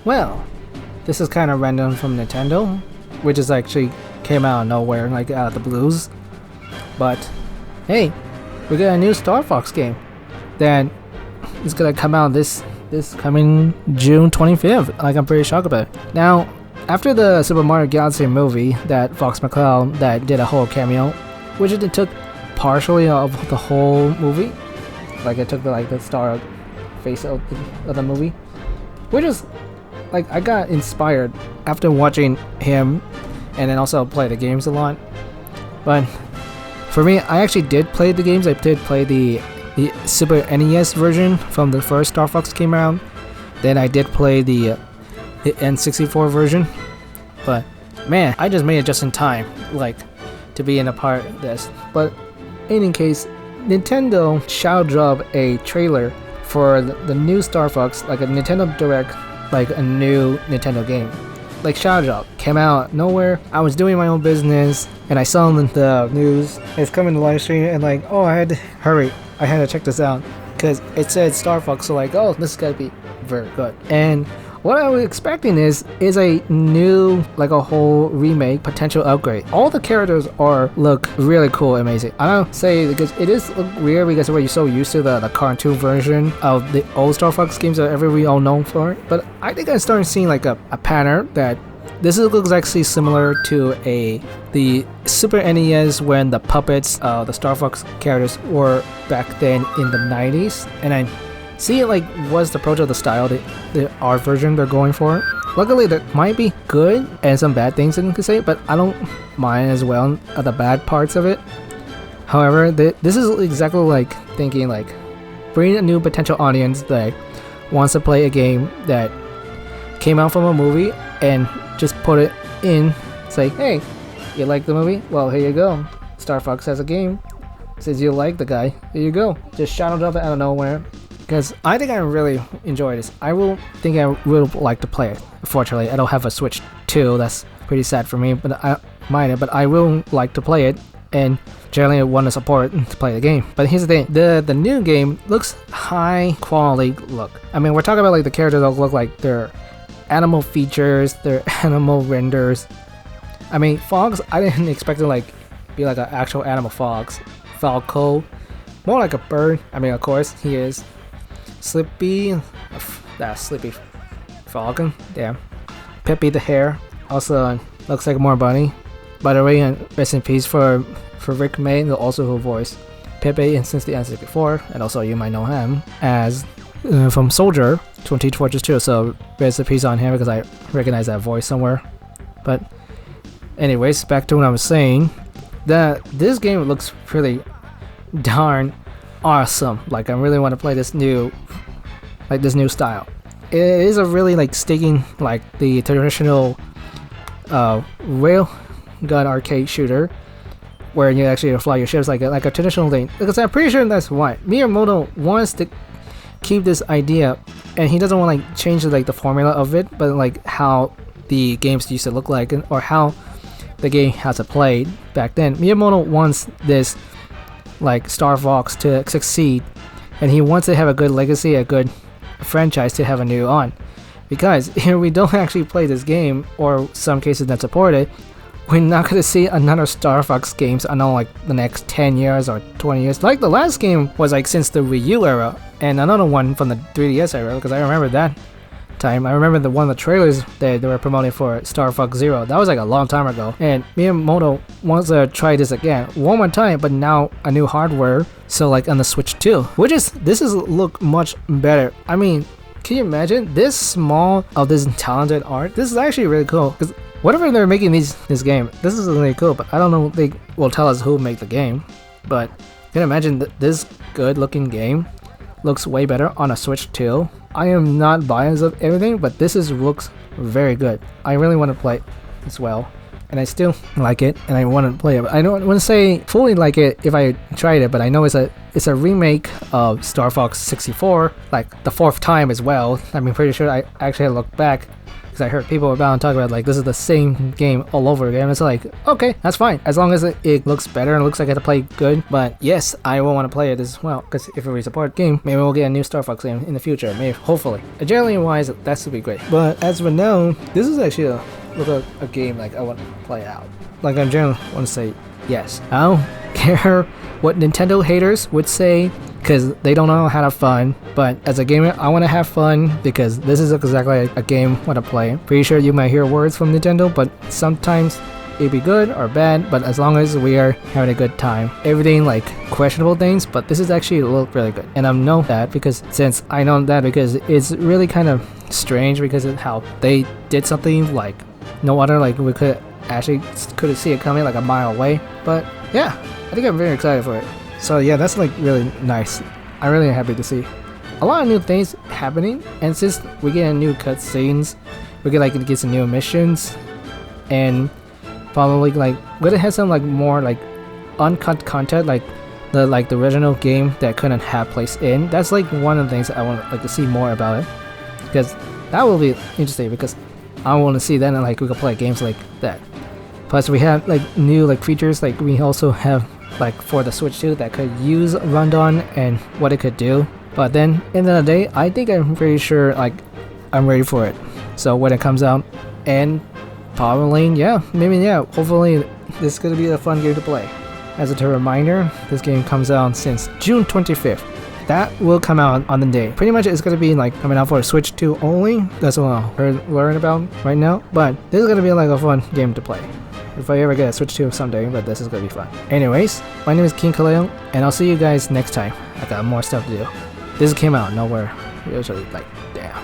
Well, this is kind of random from Nintendo, which is actually came out of nowhere, like out of the blues. But hey, we got a new Star Fox game that is gonna come out this coming June 25th. Like, I'm pretty shocked about it. Now, after the Super Mario Galaxy movie, that Fox McCloud that did a whole cameo, which it took partially of the whole movie, like it took the star face of the movie, which is like, I got inspired after watching him, and then also play the games a lot. But for me, I actually did play the games. I did play the Super NES version from the first Star Fox came out. Then I did play the N64 version. But man, I just made it just in time, like, to be in a part of this. But in any case, Nintendo shall drop a trailer for the new Star Fox, like a Nintendo Direct, like a new Nintendo game. Like, shout out, came out nowhere. I was doing my own business and I saw the news. It's coming to live stream and like, oh, I had to hurry. I had to check this out because it said Star Fox. So like, oh, this is gotta be very good. And what I was expecting is a new, like a whole remake, potential upgrade. All the characters look really cool, amazing. I don't say because it is weird because we're so used to the cartoon version of the old Star Fox games that we all known for. But I think I'm starting seeing like a pattern that this looks actually similar to the Super NES when the puppets, the Star Fox characters were back then in the 90s, and I see it like what's the approach of the style, the art version they're going for. Luckily, that might be good and some bad things I can say, but I don't mind as well the bad parts of it. However, this is exactly like thinking like bring a new potential audience that wants to play a game that came out from a movie and just put it in. It's like, hey, you like the movie? Well, here you go. Star Fox has a game. Says you like the guy. Here you go. Just shouted up out of nowhere. Because I think I really enjoy this. I would like to play it. Unfortunately, I don't have a Switch 2. That's pretty sad for me, but I will like to play it, and generally I want to support to play the game. But here's the thing, the new game looks high quality look. I mean, we're talking about like the characters that look like their animal features, their animal renders. I mean, Fox, I didn't expect to like be like an actual animal fox. Falco, more like a bird. I mean, of course, he is. Slippy, that's Slippy Falcon, damn. Peppy the hare, also looks like more bunny. By the way, rest in peace for Rick May, also who voiced Pepe since the N64, and also you might know him as from Soldier 20 Fortress 2, so rest in peace on him because I recognize that voice somewhere. But anyways, back to what I was saying, that this game looks pretty darn awesome. Like, I really want to play this new style. It is a really like sticking like the traditional rail gun arcade shooter where you actually fly your ships like a traditional thing, because I'm pretty sure that's why Miyamoto wants to keep this idea, and he doesn't want to like change like the formula of it, but like how the games used to look like, or how the game has played back then. Miyamoto wants this like Star Fox to succeed, and he wants to have a good legacy, a good franchise to have a new on, because here we don't actually play this game, or some cases that support it, we're not going to see another Star Fox games I know like the next 10 years or 20 years. Like the last game was like since the Wii U era, and another one from the 3DS era, because I remember that time. I remember the one of the trailers that they were promoting for Star Fox Zero. That was like a long time ago, and Miyamoto wants to try this again one more time, but now a new hardware, so like on the Switch 2, this is look much better. I mean, can you imagine this small of this talented art? This is actually really cool, because whatever they're making this game, this is really cool, but I don't know if they will tell us who made the game. But can you imagine this good looking game looks way better on a Switch 2. I am not biased of everything, but looks very good. I really want to play as well. and I still like it, and I want to play it. But I don't want to say fully like it if I tried it, but I know it's a remake of Star Fox 64, like the 4th time as well. I mean, pretty sure I actually had to look back because I heard people about talk about like this is the same game all over again. It's like, okay, that's fine as long as it looks better and looks like I had to play good. But yes, I will want to play it as well because if we support the game, maybe we'll get a new Star Fox game in the future. Maybe, hopefully. Agility wise, that would be great. But as for now, this is actually a game like I want to play out. Like I generally want to say yes. I don't care what Nintendo haters would say because they don't know how to have fun, but as a gamer I want to have fun because this is exactly a game I want to play. Pretty sure you might hear words from Nintendo, but sometimes it'd be good or bad, but as long as we are having a good time. Everything like questionable things, but this is actually really good, and I know that because it's really kind of strange because of how they did something like no other, like we couldn't see it coming like a mile away. But yeah, I think I'm very excited for it. So yeah, that's like really nice. I'm really happy to see a lot of new things happening, and since we get new cutscenes, we get some new missions, and probably like we're gonna have some like more like uncut content like the original game that couldn't have place in. That's like one of the things that I want like to see more about it, because that will be interesting because I want to see that and like we can play games like that. Plus we have like new like features, like we also have like for the Switch 2 that could use Rundown and what it could do. But then in the end of the day, I think I'm pretty sure like I'm ready for it. So when it comes out, and probably hopefully this is gonna be a fun game to play. As a reminder, this game comes out since June 25th. That will come out on the day. Pretty much it's gonna be like coming out for Switch 2 only. That's what I'll learn about right now. But this is gonna be like a fun game to play. If I ever get a Switch 2 someday, but this is gonna be fun. Anyways, my name is King Kaleo, and I'll see you guys next time. I got more stuff to do. This came out of nowhere. It was really like, damn.